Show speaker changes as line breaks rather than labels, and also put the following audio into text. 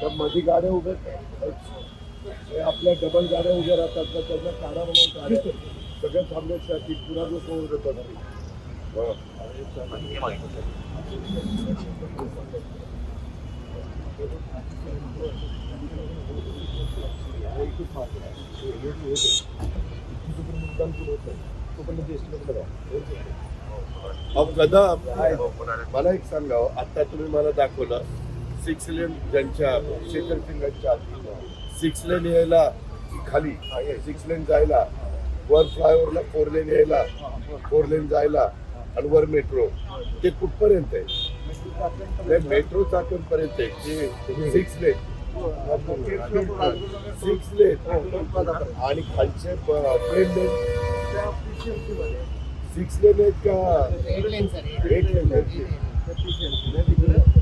तर मध्ये गाड्या उभ्या हे आपल्या डबल गाड्या उभ्या राहतात तर त्यांना काढा म्हणून गाड्या सगळ्या थांबण्यासाठी पुन्हा जो समोर येतात कदम मला एक सांगावं आता तुम्ही मला दाखवलं 6 लेन ज्यांच्या शेखर सिंगांच्या 6 लेन यायला खाली 6 लेन जायला वर फ्लायओव्हरला 4 लेन यायला 4 लेन जायला आणि वर मेट्रो ते कुठपर्यंत आहे मेट्रो चाकणपर्यंत आहे की 6 लेन 6 लेन आणि खालचे ट्रेन लेन 6 लेन आहेत का 8 लेन आहेत